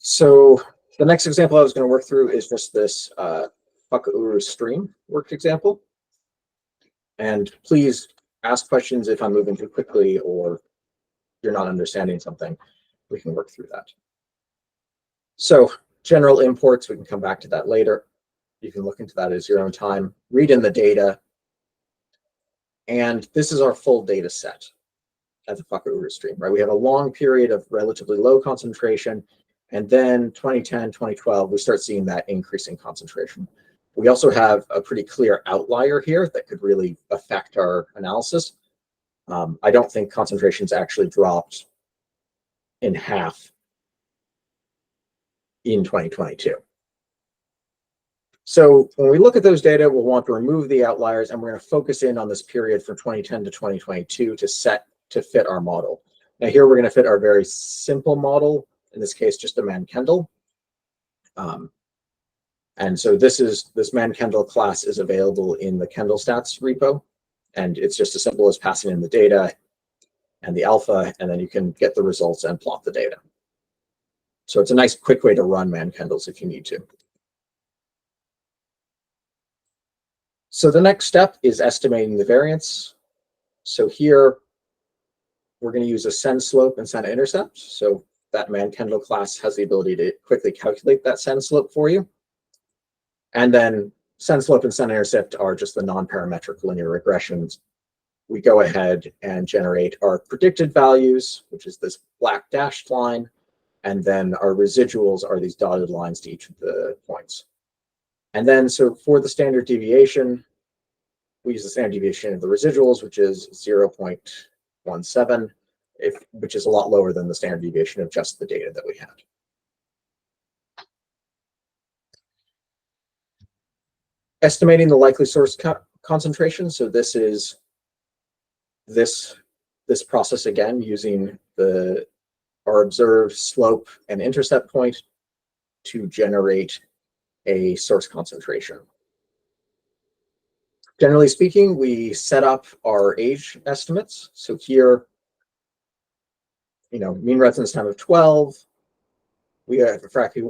So the next example I was going to work through is just this Whakauru stream worked example. And please ask questions if I'm moving too quickly or you're not understanding something. We can work through that. So general imports, we can come back to that later. You can look into that at your own time, read in the data. And this is our full data set at the Whakauru stream, right? We have a long period of relatively low concentration. And then 2010, 2012, we start seeing that increasing concentration. We also have a pretty clear outlier here that could really affect our analysis. I don't think concentrations actually dropped in half in 2022. So when we look at those data, we'll want to remove the outliers, and we're going to focus in on this period from 2010 to 2022 to fit our model. Now here we're going to fit our very simple model, in this case just a Mann-Kendall. And so this Mann-Kendall class is available in the Kendall stats repo, and it's just as simple as passing in the data and the alpha, and then you can get the results and plot the data. So it's a nice quick way to run Mann-Kendalls if you need to. So the next step is estimating the variance. So here we're going to use a send slope and send intercept. So that Mann-Kendall class has the ability to quickly calculate that send slope for you. And then send slope and send intercept are just the non-parametric linear regressions. We go ahead and generate our predicted values, which is this black dashed line. And then our residuals are these dotted lines to each of the points. And then, so for the standard deviation, we use the standard deviation of the residuals, which is 0.17, which is a lot lower than the standard deviation of just the data that we had. Estimating the likely source concentration. So this is this process again using our observed slope and intercept point to generate a source concentration. Generally speaking, we set up our age estimates. So here, mean residence time of 12. We have a fraction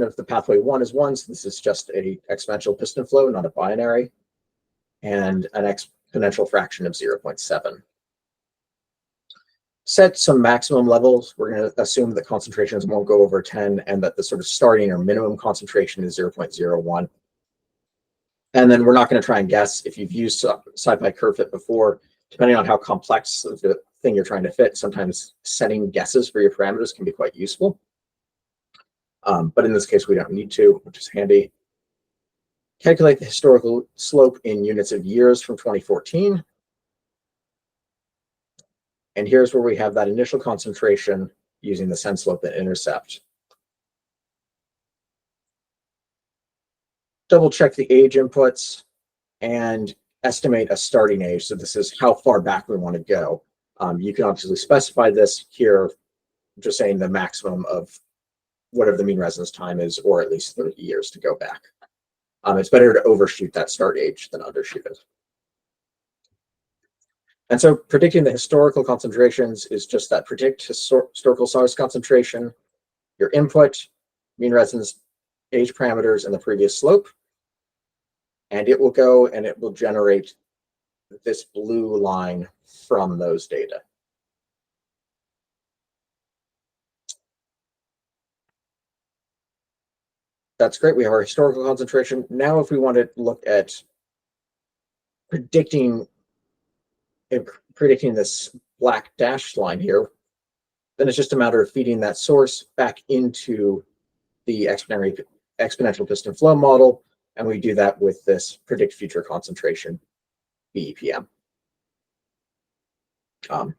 of the pathway 1 is 1, so this is just a exponential piston flow, not a binary, and an exponential fraction of 0.7. Set some maximum levels. We're going to assume that concentrations won't go over 10 and that the sort of starting or minimum concentration is 0.01. And then we're not going to try and guess. If you've used SciPy curve fit before, depending on how complex the thing you're trying to fit, sometimes setting guesses for your parameters can be quite useful. But in this case, we don't need to, which is handy. Calculate the historical slope in units of years from 2014. And here's where we have that initial concentration using the send slope and intercept. Double check the age inputs and estimate a starting age. So this is how far back we want to go. You can obviously specify this here, just saying the maximum of whatever the mean residence time is, or at least 30 years to go back. It's better to overshoot that start age than undershoot it. And so predicting the historical concentrations is just that predict historical source concentration, your input, mean residence age parameters, and the previous slope. And it will go and it will generate this blue line from those data. That's great. We have our historical concentration. Now, if we want to look at predicting this black dashed line here, then it's just a matter of feeding that source back into the exponential piston flow model, and we do that with this predict future concentration BEPM. The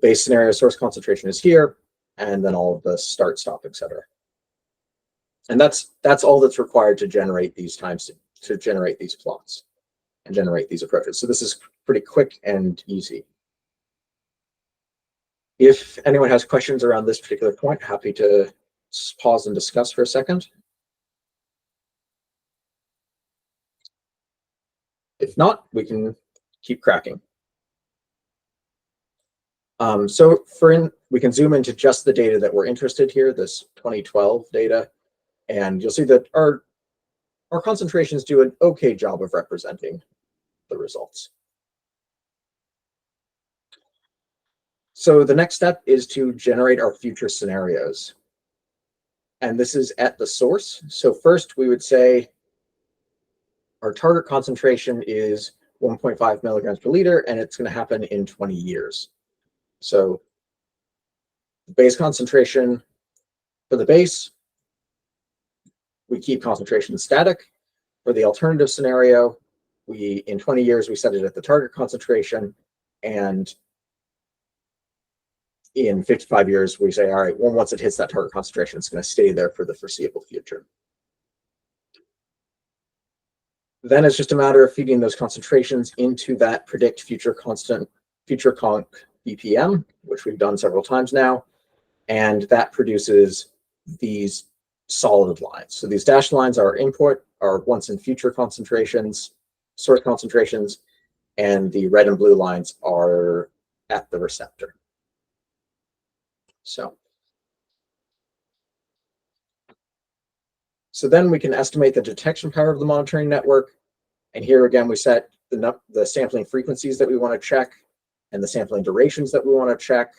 base scenario source concentration is here, and then all of the start, stop, etc. And that's all that's required to generate these to generate these plots and generate these approaches. So this is pretty quick and easy. If anyone has questions around this particular point, happy to pause and discuss for a second. If not, we can keep cracking. So we can zoom into just the data that we're interested here, this 2012 data, and you'll see that our concentrations do an okay job of representing the results. So the next step is to generate our future scenarios. And this is at the source. So first we would say our target concentration is 1.5 milligrams per liter, and it's going to happen in 20 years. So the base concentration for the base, we keep concentration static. For the alternative scenario, in 20 years, we set it at the target concentration, and in 55 years, we say, all right, well, once it hits that target concentration, it's going to stay there for the foreseeable future. Then it's just a matter of feeding those concentrations into that predict future conc BPM, which we've done several times now, and that produces these solid lines. So these dashed lines are input, are once and future concentrations, source concentrations, and the red and blue lines are at the receptor. So then we can estimate the detection power of the monitoring network. And here again, we set the sampling frequencies that we want to check and the sampling durations that we want to check.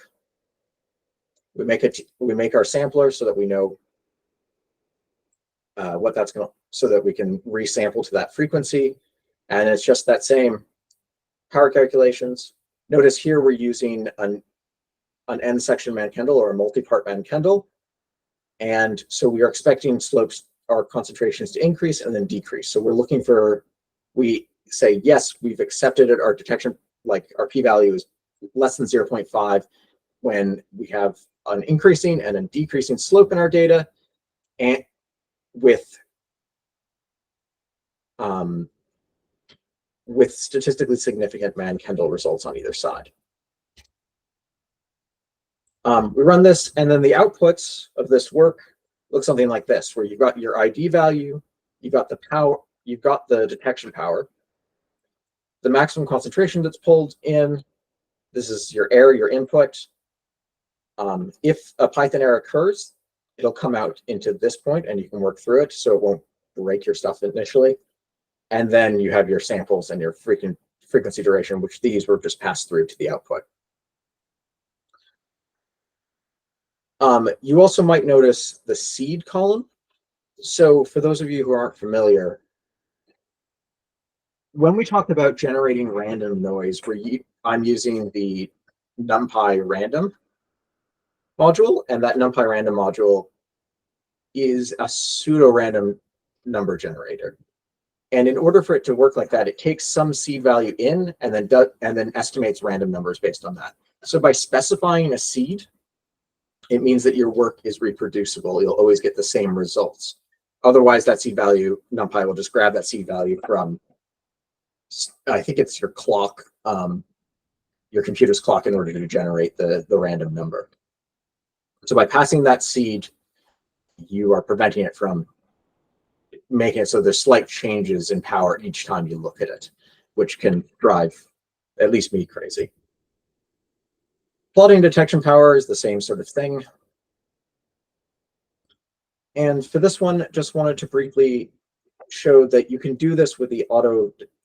We make our sampler so that we know what that's going to, so that we can resample to that frequency. And it's just that same power calculations. Notice here we're using an N-section Mann-Kendall or a multi-part Mann-Kendall. And so we are expecting slopes, our concentrations to increase and then decrease. So we're looking for, we say, yes, we've accepted it. Our detection, like our p-value is less than 0.5 when we have an increasing and a decreasing slope in our data, and with statistically significant Mann-Kendall results on either side. We run this, and then the outputs of this work look something like this, where you've got your ID value, you've got the power, you've got the detection power, the maximum concentration that's pulled in. This is your error, your input. If a Python error occurs, it'll come out into this point, and you can work through it, so it won't break your stuff initially. And then you have your samples and your frequency duration, which these were just passed through to the output. You also might notice the seed column. So for those of you who aren't familiar, when we talk about generating random noise, I'm using the NumPy random module, and that NumPy random module is a pseudo-random number generator. And in order for it to work like that, it takes some seed value in and then estimates random numbers based on that. So by specifying a seed, it means that your work is reproducible. You'll always get the same results. Otherwise, that seed value, NumPy will just grab that seed value from, I think it's your clock, your computer's clock, in order to generate the random number. So by passing that seed, you are preventing it from making it so there's slight changes in power each time you look at it, which can drive at least me crazy. Plotting detection power is the same sort of thing. And for this one, just wanted to briefly show that you can do this with the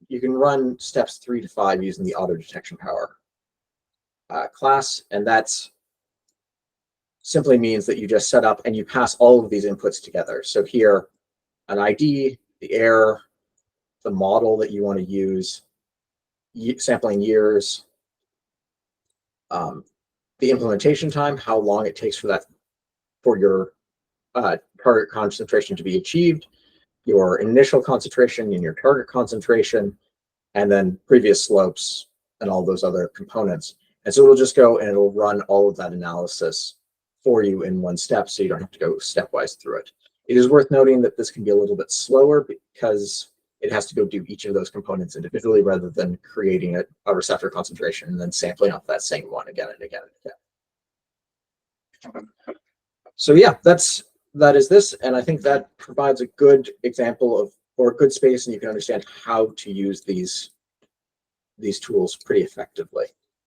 you can run steps 3 to 5 using the auto detection power class. And that's simply means that you just set up and you pass all of these inputs together. So here, an ID, the error, the model that you want to use, sampling years, the implementation time, how long it takes for your target concentration to be achieved, your initial concentration and your target concentration, and then previous slopes and all those other components. And so it'll just go and it'll run all of that analysis for you in one step, so you don't have to go stepwise through it. It is worth noting that this can be a little bit slower because it has to go do each of those components individually rather than creating a receptor concentration and then sampling off that same one again and again and again. So yeah, that is this, and I think that provides a good example of, or a good space, and you can understand how to use these tools pretty effectively.